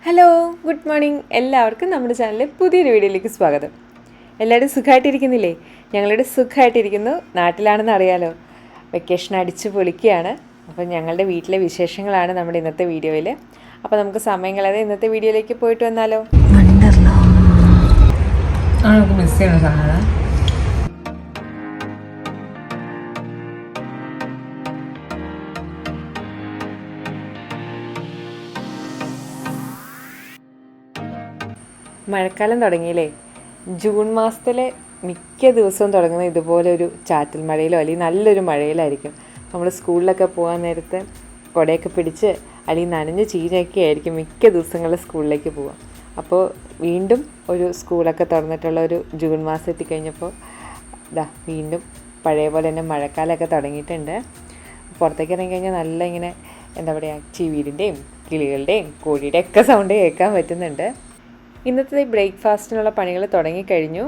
Hello, good morning. എല്ലാവർക്കും നമ്മുടെ ചാനലിലെ പുതിയൊരു വീഡിയോയിലേക്ക് സ്വാഗതം. എല്ലാവരും സുഖമായിട്ടിരിക്കുന്നില്ലേ? ഞങ്ങളുടെ സുഖമായിട്ടിരിക്കുന്നു. നാട്ടിലാണെന്ന് അറിയാലോ. വെക്കേഷൻ അടിച്ച് പൊളിക്കുകയാണ്. അപ്പം ഞങ്ങളുടെ വീട്ടിലെ വിശേഷങ്ങളാണ് നമ്മുടെ ഇന്നത്തെ വീഡിയോയിൽ. അപ്പോൾ നമുക്ക് സമയം കളയാതെ ഇന്നത്തെ വീഡിയോയിലേക്ക് പോയിട്ട് വന്നാലോ? മിസ് ചെയ്യണ സാധനം മഴക്കാലം തുടങ്ങിയില്ലേ? ജൂൺ മാസത്തിലെ മിക്ക ദിവസവും തുടങ്ങുന്നത് ഇതുപോലെ ഒരു ചാറ്റൽ മഴയിലോ അല്ലെങ്കിൽ നല്ലൊരു മഴയിലായിരിക്കും. നമ്മൾ സ്കൂളിലൊക്കെ പോകാൻ നേരത്ത് കുടയൊക്കെ പിടിച്ച് അല്ലെങ്കിൽ നനഞ്ഞ് ചീഞ്ഞൊക്കെ ആയിരിക്കും മിക്ക ദിവസങ്ങളിൽ സ്കൂളിലേക്ക് പോകാം. അപ്പോൾ വീണ്ടും ഒരു സ്കൂളൊക്കെ തുറന്നിട്ടുള്ള ഒരു ജൂൺ മാസം എത്തിക്കഴിഞ്ഞപ്പോൾ വീണ്ടും പഴയ പോലെ തന്നെ മഴക്കാലമൊക്കെ തുടങ്ങിയിട്ടുണ്ട്. പുറത്തേക്ക് ഇറങ്ങി കഴിഞ്ഞാൽ നല്ല ഇങ്ങനെ എന്താ പറയുക, ചീവീടിൻ്റെയും കിളികളുടെയും കോഴിയുടെയും ഒക്കെ സൗണ്ട് കേൾക്കാൻ പറ്റുന്നുണ്ട്. ഇന്നത്തെ ബ്രേക്ക്ഫാസ്റ്റിനുള്ള പണികൾ തുടങ്ങിക്കഴിഞ്ഞു.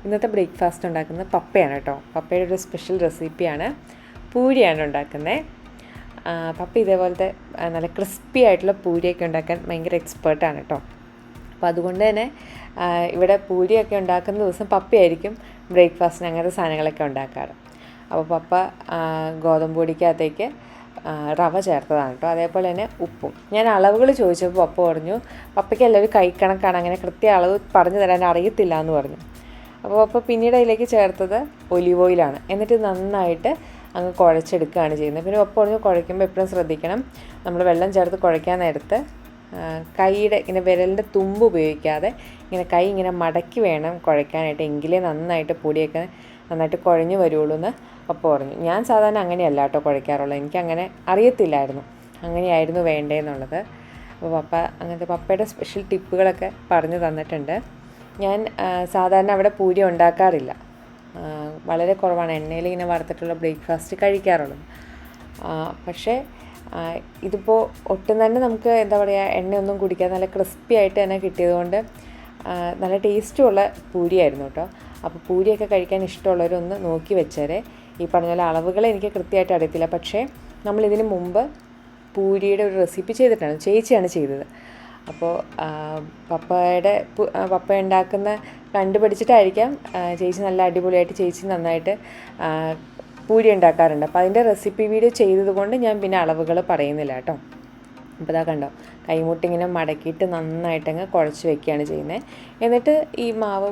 ഇന്നത്തെ ബ്രേക്ക്ഫാസ്റ്റ് ഉണ്ടാക്കുന്നത് പപ്പയാണ് കേട്ടോ. പപ്പയുടെ ഒരു സ്പെഷ്യൽ റെസിപ്പിയാണ്. പൂരിയാണ് ഉണ്ടാക്കുന്നത്. പപ്പ ഇതേപോലത്തെ നല്ല ക്രിസ്പി ആയിട്ടുള്ള പൂരിയൊക്കെ ഉണ്ടാക്കാൻ ഭയങ്കര എക്സ്പേർട്ടാണ് കേട്ടോ. അപ്പോൾ അതുകൊണ്ട് തന്നെ ഇവിടെ പൂരിയൊക്കെ ഉണ്ടാക്കുന്ന ദിവസം പപ്പയായിരിക്കും ബ്രേക്ക്ഫാസ്റ്റിന് അങ്ങനത്തെ സാധനങ്ങളൊക്കെ ഉണ്ടാക്കാറ്. അപ്പോൾ പപ്പ ഗോതമ്പ് പൊടിക്കകത്തേക്ക് റവ ചേർത്തതാണ് കേട്ടോ. അതേപോലെ തന്നെ ഉപ്പും. ഞാൻ അളവുകൾ ചോദിച്ചപ്പോൾ പപ്പ പറഞ്ഞു പപ്പയ്ക്ക് എല്ലാവരും കൈക്കണക്കാണ്, അങ്ങനെ കൃത്യ അളവ് പറഞ്ഞു തരാൻ അറിയത്തില്ല എന്ന് പറഞ്ഞു. അപ്പോൾ പപ്പ പിന്നീട് അതിലേക്ക് ചേർത്തത് ഒലിവ് ഓയിലാണ്. എന്നിട്ട് നന്നായിട്ട് അങ്ങ് കുഴച്ചെടുക്കുകയാണ് ചെയ്യുന്നത്. പിന്നെ പപ്പ പറഞ്ഞു കുഴയ്ക്കുമ്പോൾ എപ്പോഴും ശ്രദ്ധിക്കണം, നമ്മൾ വെള്ളം ചേർത്ത് കുഴയ്ക്കാൻ നേരത്ത് കൈയുടെ ഇങ്ങനെ വിരലിൻ്റെ തുമ്പ് ഉപയോഗിക്കാതെ ഇങ്ങനെ കൈ ഇങ്ങനെ മടക്കി വേണം കുഴയ്ക്കാനായിട്ട്, എങ്കിലേ നന്നായിട്ട് പൊടിയൊക്കെ നന്നായിട്ട് കുഴഞ്ഞു വരുള്ളൂ എന്ന് പപ്പ പറഞ്ഞു. ഞാൻ സാധാരണ അങ്ങനെയല്ല കേട്ടോ കുഴയ്ക്കാറുള്ളത്. എനിക്കങ്ങനെ അറിയത്തില്ലായിരുന്നു അങ്ങനെയായിരുന്നു വേണ്ടതെന്നുള്ളത്. അപ്പോൾ പപ്പ അങ്ങനത്തെ പപ്പയുടെ സ്പെഷ്യൽ ടിപ്പുകളൊക്കെ പറഞ്ഞു തന്നിട്ടുണ്ട്. ഞാൻ സാധാരണ അവിടെ പൂരി ഉണ്ടാക്കാറില്ല. വളരെ കുറവാണ് എണ്ണയിൽ ഇങ്ങനെ വറുത്തിട്ടുള്ള ബ്രേക്ക്ഫാസ്റ്റ് കഴിക്കാറുള്ളത്. പക്ഷേ ഇതിപ്പോൾ ഒട്ടും തന്നെ നമുക്ക് എന്താ പറയുക, എണ്ണയൊന്നും കുടിക്കാതെ നല്ല ക്രിസ്പി ആയിട്ട് തന്നെ കിട്ടിയതുകൊണ്ട് നല്ല ടേസ്റ്റുമുള്ള പൂരിയായിരുന്നു കേട്ടോ. അപ്പോൾ പൂരിയൊക്കെ കഴിക്കാൻ ഇഷ്ടമുള്ളവരൊന്ന് നോക്കി വെച്ചേരെ. ഈ പറഞ്ഞ പോലെ അളവുകൾ എനിക്ക് കൃത്യമായിട്ട് അറിയത്തില്ല, പക്ഷേ നമ്മളിതിന് മുമ്പ് പൂരിയുടെ ഒരു റെസിപ്പി ചെയ്തിട്ടാണ്, ചേച്ചിയാണ് ചെയ്തത്. അപ്പോൾ പപ്പ ഉണ്ടാക്കുന്ന കണ്ടുപഠിച്ചിട്ടായിരിക്കാം ചേച്ചി നല്ല അടിപൊളിയായിട്ട് ചേച്ചി നന്നായിട്ട് പൂരി ഉണ്ടാക്കാറുണ്ട്. അപ്പോൾ അതിൻ്റെ റെസിപ്പി വീഡിയോ ചെയ്തതുകൊണ്ട് ഞാൻ പിന്നെ അളവുകൾ പറയുന്നില്ല കേട്ടോ. അപ്പോൾ ഇതാ കണ്ടോ, കൈമുട്ടിങ്ങനെ മടക്കിയിട്ട് നന്നായിട്ടങ്ങ് കുഴച്ച് വെക്കുകയാണ് ചെയ്യുന്നത്. എന്നിട്ട് ഈ മാവ്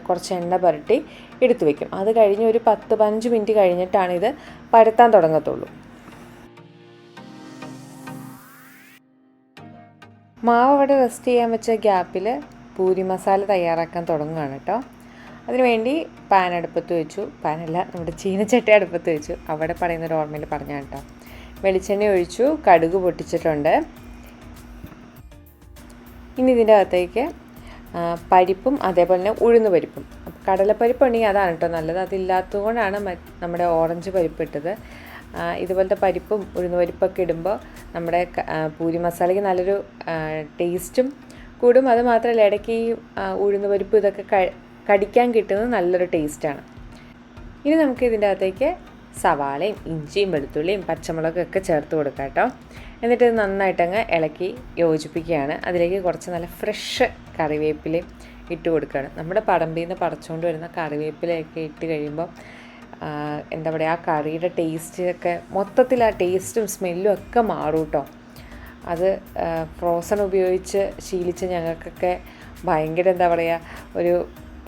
കുറച്ച് എണ്ണ പുരട്ടി എടുത്തു വയ്ക്കും. അത് കഴിഞ്ഞ് ഒരു 10-15 മിനിറ്റ് കഴിഞ്ഞിട്ടാണ് ഇത് പരത്താൻ തുടങ്ങത്തുള്ളൂ. മാവ് അവിടെ റെസ്റ്റ് ചെയ്യാൻ വെച്ച ഗ്യാപ്പിൽ പൂരി മസാല തയ്യാറാക്കാൻ തുടങ്ങുകയാണ് കേട്ടോ. അതിനുവേണ്ടി പാൻ അടുപ്പത്ത് വെച്ചു. പാനല്ല, നമ്മുടെ ചീനച്ചട്ടി അടുപ്പത്ത് വെച്ചു. അവിടെ പറയുന്നൊരു ഓർമ്മയിൽ പറഞ്ഞാൽ കേട്ടോ. വെളിച്ചെണ്ണ ഒഴിച്ചു, കടുക് പൊട്ടിച്ചിട്ടുണ്ട്. ഇനി ഇതിൻ്റെ അകത്തേക്ക് പരിപ്പും അതേപോലെ തന്നെ ഉഴുന്ന് പരിപ്പും. കടലപ്പരിപ്പ് ഉണ്ടെങ്കിൽ അതാണ് കേട്ടോ നല്ലത്. അതില്ലാത്തത് കൊണ്ടാണ് നമ്മുടെ ഓറഞ്ച് പരിപ്പ് ഇട്ടത്. ഇതുപോലത്തെ പരിപ്പും ഉഴുന്ന് പരിപ്പൊക്കെ ഇടുമ്പോൾ നമ്മുടെ പൂരി മസാലയ്ക്ക് നല്ലൊരു ടേസ്റ്റും കൂടും. അത് മാത്രമല്ല, ഇടയ്ക്ക് ഈ ഉഴുന്ന് പരിപ്പ് ഇതൊക്കെ കടിക്കാൻ കിട്ടുന്നത് നല്ലൊരു ടേസ്റ്റാണ്. ഇനി നമുക്ക് ഇതിൻ്റെ അകത്തേക്ക് സവാളയും ഇഞ്ചിയും വെളുത്തുള്ളിയും പച്ചമുളകൊക്കെ ചേർത്ത് കൊടുക്കാം കേട്ടോ. എന്നിട്ട് ഇത് നന്നായിട്ടങ്ങ് ഇളക്കി യോജിപ്പിക്കുകയാണ്. അതിലേക്ക് കുറച്ച് നല്ല ഫ്രഷ് കറിവേപ്പിലയും ഇട്ട് കൊടുക്കുകയാണ്. നമ്മുടെ പറമ്പിൽ നിന്ന് പറിച്ചുകൊണ്ട് വരുന്ന കറിവേപ്പിലയൊക്കെ ഇട്ട് കഴിയുമ്പോൾ എന്താ പറയുക, ആ കറിയുടെ ടേസ്റ്റൊക്കെ മൊത്തത്തിൽ ആ ടേസ്റ്റും സ്മെല്ലും ഒക്കെ മാറും കേട്ടോ. അത് ഫ്രോസൺ ഉപയോഗിച്ച് ശീലിച്ച ഞങ്ങൾക്കൊക്കെ ഭയങ്കര എന്താ പറയുക, ഒരു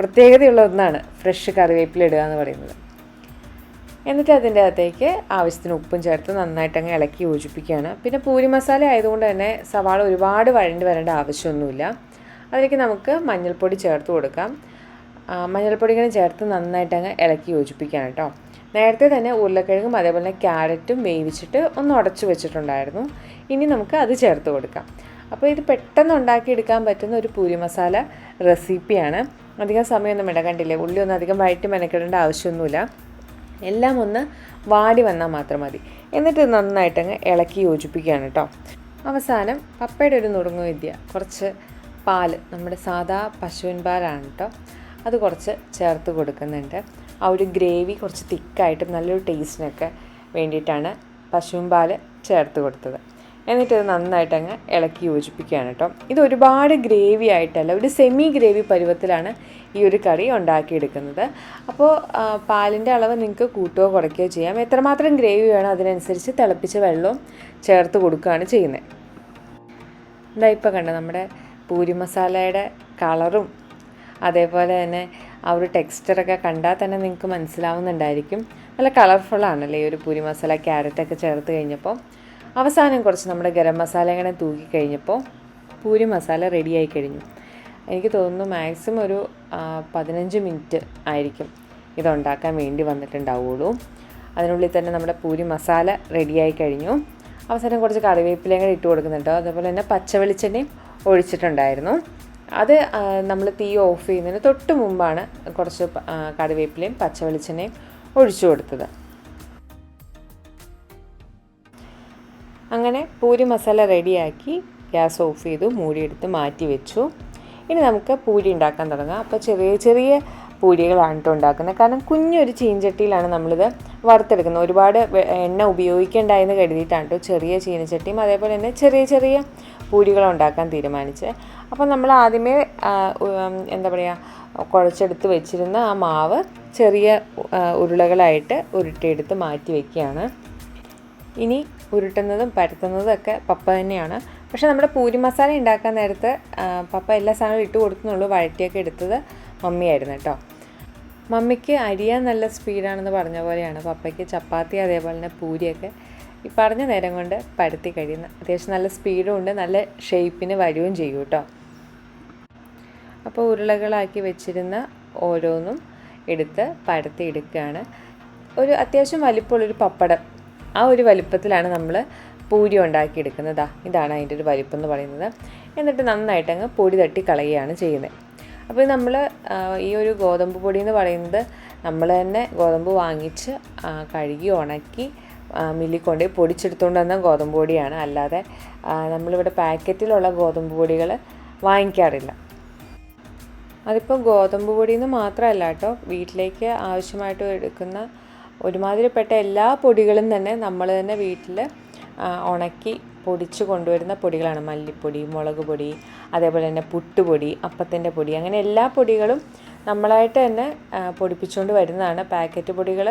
പ്രത്യേകതയുള്ള ഒന്നാണ് ഫ്രഷ് കറിവേപ്പില ഇടുക എന്ന് പറയുന്നത്. എന്നിട്ട് അതിൻ്റെ അകത്തേക്ക് ആവശ്യത്തിന് ഉപ്പും ചേർത്ത് നന്നായിട്ടങ്ങ് ഇളക്കി യോജിപ്പിക്കുകയാണ്. പിന്നെ പൂരി മസാല ആയതുകൊണ്ട് തന്നെ സവാള ഒരുപാട് വഴണ്ടി വരേണ്ട ആവശ്യമൊന്നുമില്ല. അതിലേക്ക് നമുക്ക് മഞ്ഞൾപ്പൊടി ചേർത്ത് കൊടുക്കാം. മഞ്ഞൾപ്പൊടി ഇങ്ങനെ ചേർത്ത് നന്നായിട്ടങ്ങ് ഇളക്കി യോജിപ്പിക്കുകയാണ് കേട്ടോ. നേരത്തെ തന്നെ ഉരുളക്കിഴങ്ങും അതേപോലെ തന്നെ ക്യാരറ്റും വേവിച്ചിട്ട് ഒന്ന് ഉടച്ചു വെച്ചിട്ടുണ്ടായിരുന്നു. ഇനി നമുക്ക് അത് ചേർത്ത് കൊടുക്കാം. അപ്പോൾ ഇത് പെട്ടെന്ന് ഉണ്ടാക്കിയെടുക്കാൻ പറ്റുന്ന ഒരു പൂരി മസാല റെസിപ്പിയാണ്. അധികം സമയമൊന്നും കണ്ടില്ലേ, ഉള്ളി ഒന്നും അധികം വഴറ്റി മെനക്കെടേണ്ട ആവശ്യമൊന്നുമില്ല. എല്ലാം ഒന്ന് വാടി വന്നാൽ മാത്രം മതി. എന്നിട്ട് നന്നായിട്ടങ്ങ് ഇളക്കി യോജിപ്പിക്കുകയാണ് കേട്ടോ. അവസാനം പപ്പയുടെ ഒരു നുറുങ്ങു വിദ്യ, കുറച്ച് പാൽ, നമ്മുടെ സാധാ പശുവിൻ പാലാണ് കേട്ടോ, അത് കുറച്ച് ചേർത്ത് കൊടുക്കുന്നുണ്ട്. ആ ഒരു ഗ്രേവി കുറച്ച് തിക്കായിട്ടും നല്ലൊരു ടേസ്റ്റിനൊക്കെ വേണ്ടിയിട്ടാണ് പശുവിൻ പാൽ ചേർത്ത് കൊടുത്തത്. എന്നിട്ടത് നന്നായിട്ട് അങ്ങ് ഇളക്കി യോജിപ്പിക്കുകയാണ് കേട്ടോ. ഇത് ഒരുപാട് ഗ്രേവി ആയിട്ടല്ല, ഒരു സെമി ഗ്രേവി പരുവത്തിലാണ് ഈ ഒരു കറി ഉണ്ടാക്കിയെടുക്കുന്നത്. അപ്പോൾ പാലിൻ്റെ അളവ് നിങ്ങൾക്ക് കൂട്ടുകയോ കുറയ്ക്കുകയോ ചെയ്യാം. എത്രമാത്രം ഗ്രേവി വേണോ അതിനനുസരിച്ച് തിളപ്പിച്ച വെള്ളവും ചേർത്ത് കൊടുക്കുകയാണ് ചെയ്യുന്നത്. എന്താ ഇപ്പോൾ കണ്ടോ, നമ്മുടെ പൂരി മസാലയുടെ കളറും അതേപോലെ തന്നെ ആ ഒരു ടെക്സ്ചറൊക്കെ കണ്ടാൽ തന്നെ നിങ്ങൾക്ക് മനസ്സിലാവുന്നുണ്ടായിരിക്കും. നല്ല കളർഫുള്ളാണല്ലേ ഈ ഒരു പൂരി മസാല. ക്യാരറ്റൊക്കെ ചേർത്ത് കഴിഞ്ഞപ്പോൾ അവസാനം കുറച്ച് നമ്മുടെ ഗരം മസാല ഇങ്ങനെ തൂക്കി കഴിഞ്ഞപ്പോൾ പൂരി മസാല റെഡിയായി കഴിഞ്ഞു. എനിക്ക് തോന്നുന്നു മാക്സിമം ഒരു 15 മിനിറ്റ് ആയിരിക്കും ഇതുണ്ടാക്കാൻ വേണ്ടി വന്നിട്ടുണ്ടാവുള്ളൂ. അതിനുള്ളിൽ തന്നെ നമ്മുടെ പൂരി മസാല റെഡിയായി കഴിഞ്ഞു. അവസാനം കുറച്ച് കറിവേപ്പിലയും കൂടെ ഇട്ട് കൊടുക്കുന്നുണ്ടോ. അതേപോലെ തന്നെ പച്ച വെളിച്ചെണ്ണയും ഒഴിച്ചിട്ടുണ്ടായിരുന്നു. അത് നമ്മൾ തീ ഓഫ് ചെയ്യുന്നതിന് തൊട്ട് മുമ്പാണ് കുറച്ച് കറിവേപ്പിലയും പച്ച വെളിച്ചെണ്ണയും ഒഴിച്ചു കൊടുത്തത്. അങ്ങനെ പൂരി മസാല റെഡിയാക്കി ഗ്യാസ് ഓഫ് ചെയ്തു, മൂടിയെടുത്ത് മാറ്റി വെച്ചു. ഇനി നമുക്ക് പൂരി ഉണ്ടാക്കാൻ തുടങ്ങാം. അപ്പോൾ ചെറിയ ചെറിയ പൂരികളാണ് കേട്ടോ ഉണ്ടാക്കുന്നത്. കാരണം കുഞ്ഞൊരു ചീനച്ചട്ടിയിലാണ് നമ്മളിത് വറുത്തെടുക്കുന്നത്. ഒരുപാട് എണ്ണ ഉപയോഗിക്കേണ്ടായെന്ന് കരുതിയിട്ടാണ് കേട്ടോ ചെറിയ ചീനച്ചട്ടിയും അതേപോലെ തന്നെ ചെറിയ ചെറിയ പൂരികൾ ഉണ്ടാക്കാൻ തീരുമാനിച്ചത്. അപ്പോൾ നമ്മൾ ആദ്യമേ എന്താ പറയുക, കുഴച്ചെടുത്ത് വെച്ചിരുന്ന ആ മാവ് ചെറിയ ഉരുളകളായിട്ട് ഉരുട്ടിയെടുത്ത് മാറ്റി വയ്ക്കുകയാണ്. ഇനി ഉരുട്ടുന്നതും പരത്തുന്നതും ഒക്കെ പപ്പ തന്നെയാണ്. പക്ഷേ നമ്മുടെ പൂരി മസാല ഉണ്ടാക്കാൻ നേരത്ത് പപ്പ എല്ലാ സാധനവും ഇട്ട് കൊടുക്കുന്നുള്ളൂ. വഴറ്റിയൊക്കെ എടുത്തത് മമ്മിയായിരുന്നു കേട്ടോ. മമ്മിക്ക് അരിയാൻ നല്ല സ്പീഡാണെന്ന് പറഞ്ഞ പോലെയാണ് പപ്പയ്ക്ക് ചപ്പാത്തി അതേപോലെ തന്നെ പൂരിയൊക്കെ ഈ പറഞ്ഞ നേരം കൊണ്ട് പരത്തി കഴിയുന്ന. അത്യാവശ്യം നല്ല സ്പീഡും ഉണ്ട്, നല്ല ഷേപ്പിന് വരികയും ചെയ്യും കേട്ടോ. അപ്പോൾ ഉരുളകളാക്കി വെച്ചിരുന്ന ഓരോന്നും എടുത്ത് പരത്തി എടുക്കുകയാണ്. ഒരു അത്യാവശ്യം വലിപ്പമുള്ളൊരു പപ്പടം, ആ ഒരു വലിപ്പത്തിലാണ് നമ്മൾ പൂരി ഉണ്ടാക്കിയെടുക്കുന്നത്. ഇതാണ് അതിൻ്റെ ഒരു വലിപ്പം എന്ന് പറയുന്നത്. എന്നിട്ട് നന്നായിട്ട് അങ്ങ് പൊടി തട്ടി കളയുകയാണ് ചെയ്യുന്നത്. അപ്പോൾ നമ്മൾ ഈ ഒരു ഗോതമ്പ് പൊടി എന്ന് പറയുന്നത് നമ്മൾ തന്നെ ഗോതമ്പ് വാങ്ങിച്ച് കഴുകി ഉണക്കി മില്ലിൽ കൊണ്ട് പൊടിച്ചെടുത്തുകൊണ്ട് വന്ന ഗോതമ്പ് പൊടിയാണ്. അല്ലാതെ നമ്മളിവിടെ പാക്കറ്റിലുള്ള ഗോതമ്പ് പൊടികൾ വാങ്ങിക്കാറില്ല. അതിപ്പോൾ ഗോതമ്പ് പൊടിയിൽ നിന്ന് മാത്രമല്ല കേട്ടോ, വീട്ടിലേക്ക് ആവശ്യമായിട്ട് എടുക്കുന്ന ഒരുമാതിരിപ്പെട്ട എല്ലാ പൊടികളും തന്നെ നമ്മൾ തന്നെ വീട്ടിൽ ഉണക്കി പൊടിച്ച് കൊണ്ടുവരുന്ന പൊടികളാണ്. മല്ലിപ്പൊടി, മുളക് പൊടി, അതേപോലെ തന്നെ പുട്ടുപൊടി, അപ്പത്തിൻ്റെ പൊടി, അങ്ങനെ എല്ലാ പൊടികളും നമ്മളായിട്ട് തന്നെ പൊടിപ്പിച്ചുകൊണ്ട് വരുന്നതാണ്. പാക്കറ്റ് പൊടികൾ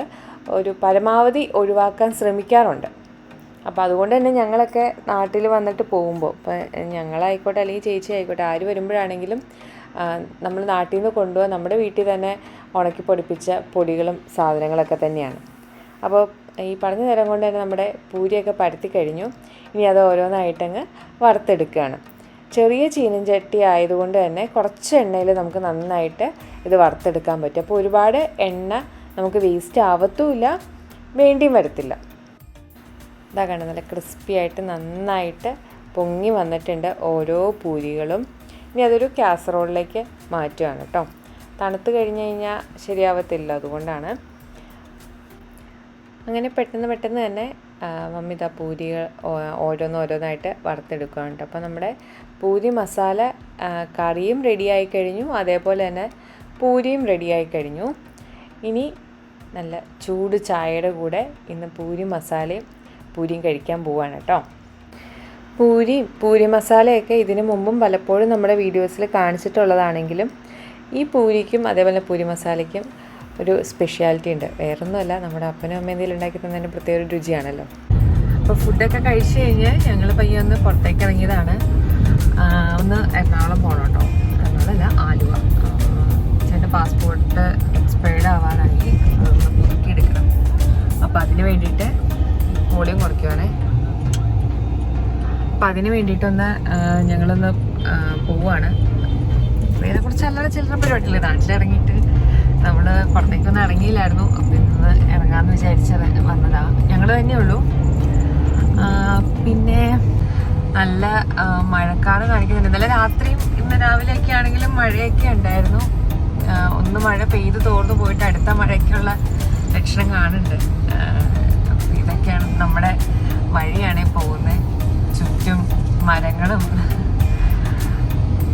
ഒരു പരമാവധി ഒഴിവാക്കാൻ ശ്രമിക്കാറുണ്ട്. അപ്പോൾ അതുകൊണ്ട് തന്നെ ഞങ്ങളൊക്കെ നാട്ടിൽ വന്നിട്ട് പോകുമ്പോൾ, ഇപ്പോൾ ഞങ്ങളായിക്കോട്ടെ അല്ലെങ്കിൽ ചേച്ചി ആയിക്കോട്ടെ ആര് വരുമ്പോഴാണെങ്കിലും നമ്മൾ നാട്ടിൽ നിന്ന് കൊണ്ടുപോകാൻ നമ്മുടെ വീട്ടിൽ തന്നെ ഉണക്കി പൊടിപ്പിച്ച പൊടികളും സാധനങ്ങളൊക്കെ തന്നെയാണ്. അപ്പോൾ ഈ പറഞ്ഞ നേരം കൊണ്ട് തന്നെ നമ്മുടെ പൂരിയൊക്കെ പരത്തി കഴിഞ്ഞു. ഇനി അത് ഓരോന്നായിട്ടങ്ങ് വറുത്തെടുക്കുകയാണ്. ചെറിയ ചീനച്ചട്ടി ആയതുകൊണ്ട് തന്നെ കുറച്ച് എണ്ണയിൽ നമുക്ക് നന്നായിട്ട് ഇത് വറുത്തെടുക്കാൻ പറ്റും. അപ്പോൾ ഒരുപാട് എണ്ണ നമുക്ക് വേസ്റ്റ് ആവത്തുമില്ല, വേണ്ടിയും വരത്തില്ല. ഇതാ കാണുന്നത് നല്ല ക്രിസ്പി ആയിട്ട് നന്നായിട്ട് പൊങ്ങി വന്നിട്ടുണ്ട് ഓരോ പൂരികളും. ഇനി അതൊരു കാസറോളിലേക്ക് മാറ്റുകയാണ് കേട്ടോ. തണുത്ത് കഴിഞ്ഞ് കഴിഞ്ഞാൽ ശരിയാവത്തില്ല, അതുകൊണ്ടാണ്. അങ്ങനെ പെട്ടെന്ന് പെട്ടെന്ന് തന്നെ മമ്മി ഇതാ പൂരികൾ ഓരോന്നായിട്ട് വറുത്തെടുക്കുകയാണ് കേട്ടോ. അപ്പോൾ നമ്മുടെ പൂരി മസാല കറിയും റെഡിയായി കഴിഞ്ഞു, അതേപോലെ തന്നെ പൂരിയും റെഡിയായി കഴിഞ്ഞു. ഇനി നല്ല ചൂട് ചായയുടെ കൂടെ ഇന്ന് പൂരി മസാലയും പൂരിയും കഴിക്കാൻ പോവുകയാണ് കേട്ടോ. പൂരി മസാലയൊക്കെ ഇതിനു മുമ്പും പലപ്പോഴും നമ്മുടെ വീഡിയോസിൽ കാണിച്ചിട്ടുള്ളതാണെങ്കിലും ഈ പൂരിക്കും അതേപോലെ പൂരി മസാലയ്ക്കും ഒരു സ്പെഷ്യാലിറ്റി ഉണ്ട്. വേറൊന്നുമല്ല, നമ്മുടെ അപ്പനും അമ്മയും എന്തെങ്കിലും ഉണ്ടാക്കി തന്നതിന് പ്രത്യേക ഒരു രുചിയാണല്ലോ. അപ്പോൾ ഫുഡൊക്കെ കഴിച്ച് കഴിഞ്ഞ് ഞങ്ങൾ പയ്യെ ഒന്ന് പുറത്തേക്ക് ഇറങ്ങിയതാണ്. ഒന്ന് എറണാകുളം പോകണം കേട്ടോ. എറണാകുളമല്ല, ആലുവ. ചേട്ടൻ്റെ പാസ്പോർട്ട് എക്സ്പയർഡ് ആവാനായി, അതൊന്ന് പുതുക്കിയെടുക്കണം. അപ്പോൾ അതിന് വേണ്ടിയിട്ട് വോളിയം കുറയ്ക്കുവാണേ. അപ്പം അതിന് വേണ്ടിയിട്ടൊന്ന് ഞങ്ങളൊന്ന് പോവുകയാണ്. വേറെ കുറച്ച് അല്ലാതെ ചില്ലറ പരിപാടിയില്ല. നാട്ടിലിറങ്ങിയിട്ട് നമ്മൾ പുറത്തേക്കൊന്നും ഇറങ്ങിയില്ലായിരുന്നു. അപ്പം ഇന്ന് ഇറങ്ങാമെന്ന് വിചാരിച്ച് വന്നതാണ്. ഞങ്ങൾ തന്നെയുള്ളൂ. പിന്നെ നല്ല മഴക്കാറ് കാണിക്കുന്നുണ്ട്. ഇന്നലെ രാത്രിയും ഇന്ന് രാവിലെയൊക്കെ ആണെങ്കിലും മഴയൊക്കെ ഉണ്ടായിരുന്നു. ഒന്ന് മഴ പെയ്ത് തോർന്നു പോയിട്ട് അടുത്ത മഴയ്ക്കുള്ള ലക്ഷണം കാണുന്നുണ്ട്. അപ്പം ഇതൊക്കെയാണ് നമ്മുടെ വഴിയാണ് പോകുന്നത്. ചുറ്റും മരങ്ങളും,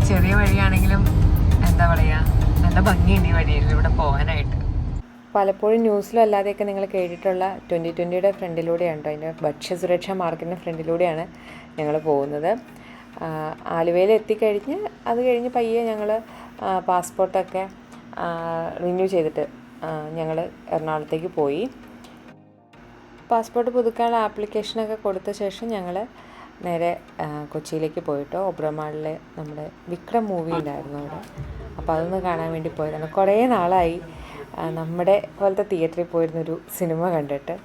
ചെറിയ വഴിയാണെങ്കിലും എന്താ പറയുക, നല്ല ഭംഗിയുണ്ട് ഈ വഴിയിൽ ഇവിടെ പോകാനായിട്ട്. പലപ്പോഴും ന്യൂസിലും അല്ലാതെയൊക്കെ നിങ്ങൾ കേട്ടിട്ടുള്ള 2020 ഫ്രണ്ടിലൂടെയാണ് കേട്ടോ, അതിൻ്റെ ഭക്ഷ്യസുരക്ഷാ മാർക്കിൻ്റെ ഫ്രണ്ടിലൂടെയാണ് ഞങ്ങൾ പോകുന്നത്. ആലുവയിൽ എത്തിക്കഴിഞ്ഞ് അത് കഴിഞ്ഞ് പയ്യെ ഞങ്ങൾ പാസ്പോർട്ടൊക്കെ റിന്യൂ ചെയ്തിട്ട് ഞങ്ങൾ എറണാകുളത്തേക്ക് പോയി. പാസ്പോർട്ട് പുതുക്കാനുള്ള ആപ്ലിക്കേഷനൊക്കെ കൊടുത്ത ശേഷം ഞങ്ങൾ നേരെ കൊച്ചിയിലേക്ക് പോയിട്ടോ. ഒബ്രമാളിൽ നമ്മുടെ വിക്രം മൂവി ഉണ്ടായിരുന്നു അവിടെ, അപ്പോൾ അതൊന്ന് കാണാൻ വേണ്ടി പോയതാണ്. കുറേ നാളായി നമ്മുടെ പോലത്തെ തിയേറ്ററിൽ പോയിരുന്നൊരു സിനിമ കണ്ടിട്ട്.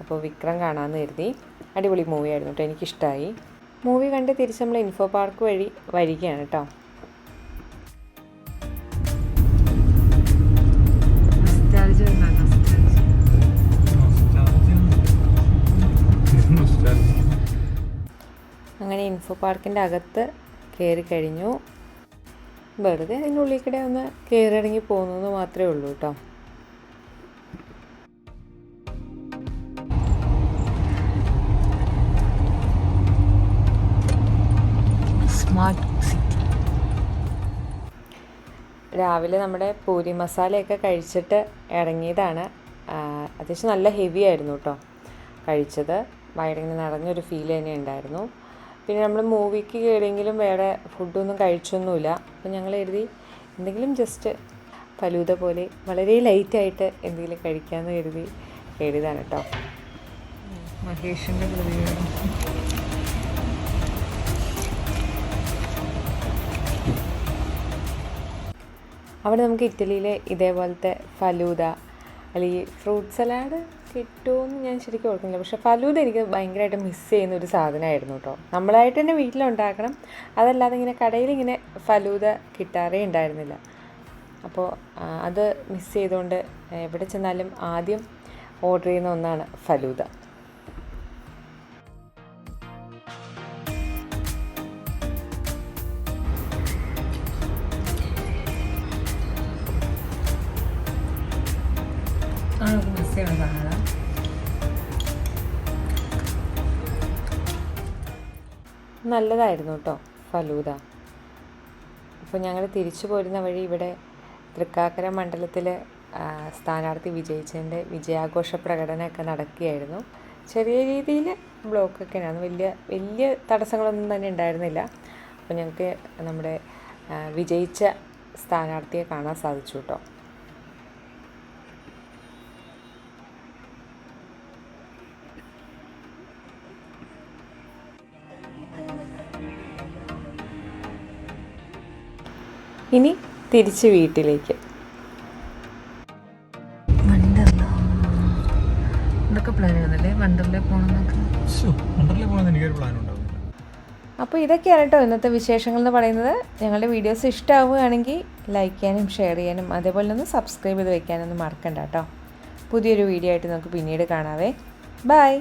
അപ്പോൾ വിക്രം കാണാമെന്ന് കരുതി. അടിപൊളി മൂവിയായിരുന്നു കേട്ടോ, എനിക്കിഷ്ടമായി. മൂവി കണ്ട് തിരിച്ച് നമ്മൾ ഇൻഫോ പാർക്ക് വഴി വരികയാണ് കേട്ടോ. അങ്ങനെ ഇൻഫോ പാർക്കിൻ്റെ അകത്ത് കയറി കഴിഞ്ഞു. വെറുതെ അതിനുള്ളിൽ കൂടെ ഒന്ന് കയറിയിറങ്ങി പോകുന്നത് മാത്രമേ ഉള്ളൂ കേട്ടോ. Smart city. രാവിലെ നമ്മുടെ പൂരി മസാലയൊക്കെ കഴിച്ചിട്ട് ഇറങ്ങിയതാണ്. അത്യാവശ്യം നല്ല ഹെവി ആയിരുന്നു കേട്ടോ കഴിച്ചത്. വയറിങ്ങനെ നിറഞ്ഞൊരു ഫീൽ തന്നെ ഉണ്ടായിരുന്നു. പിന്നെ നമ്മൾ മൂവിക്ക് കയറിയെങ്കിലും വേറെ ഫുഡൊന്നും കഴിച്ചൊന്നുമില്ല. അപ്പോൾ ഞങ്ങൾ കരുതി എന്തെങ്കിലും ജസ്റ്റ് ഫലൂദ പോലെ വളരെ ലൈറ്റായിട്ട് എന്തെങ്കിലും കഴിക്കാമെന്ന് കരുതി കയറിയതാണ് കേട്ടോ. മഹേഷിൻ്റെ പ്രതികരണം. അവിടെ നമുക്ക് ഇറ്റലിയിലെ ഇതേപോലത്തെ ഫലൂദ അല്ലെങ്കിൽ ഫ്രൂട്ട് സലാഡ് കിട്ടുമെന്ന് ഞാൻ ശരിക്കും ഓർക്കുന്നില്ല. പക്ഷേ ഫലൂദ എനിക്ക് ഭയങ്കരമായിട്ട് മിസ് ചെയ്യുന്ന ഒരു സാധനമായിരുന്നു കേട്ടോ. നമ്മളായിട്ട് തന്നെ വീട്ടിലുണ്ടാക്കണം, അതല്ലാതെ ഇങ്ങനെ കടയിലിങ്ങനെ ഫലൂദ കിട്ടാറേ ഉണ്ടായിരുന്നില്ല. അപ്പോൾ അത് മിസ് ചെയ്തുകൊണ്ട് എവിടെ ചെന്നാലും ആദ്യം ഓർഡർ ചെയ്യുന്ന ഒന്നാണ് ഫലൂദ. മിസ് ചെയ്യണ സാധനം. നല്ലതായിരുന്നു കേട്ടോ ഫലൂദ. അപ്പോൾ ഞങ്ങൾ തിരിച്ചു പോരുന്ന വഴി ഇവിടെ തൃക്കാക്കര മണ്ഡലത്തിൽ സ്ഥാനാർത്ഥി വിജയിച്ചതിൻ്റെ വിജയാഘോഷ പ്രകടനമൊക്കെ നടക്കുകയായിരുന്നു. ചെറിയ രീതിയിൽ ബ്ലോക്കൊക്കെ ഉണ്ടായിരുന്നു, വലിയ തടസ്സങ്ങളൊന്നും തന്നെ ഉണ്ടായിരുന്നില്ല. അപ്പോൾ ഞങ്ങൾക്ക് നമ്മുടെ വിജയിച്ച സ്ഥാനാർത്ഥിയെ കാണാൻ സാധിച്ചു കേട്ടോ. ഇനി തിരിച്ച് വീട്ടിലേക്ക്. അപ്പോൾ ഇതൊക്കെയാണ് കേട്ടോ ഇന്നത്തെ വിശേഷങ്ങൾ എന്ന് പറയുന്നത്. ഞങ്ങളുടെ വീഡിയോസ് ഇഷ്ടമാവുകയാണെങ്കിൽ ലൈക്ക് ചെയ്യാനും ഷെയർ ചെയ്യാനും അതേപോലെ ഒന്ന് സബ്സ്ക്രൈബ് ചെയ്ത് വെക്കാനൊന്നും മറക്കണ്ട കേട്ടോ. പുതിയൊരു വീഡിയോ ആയിട്ട് നമുക്ക് പിന്നീട് കാണാവേ. ബൈ.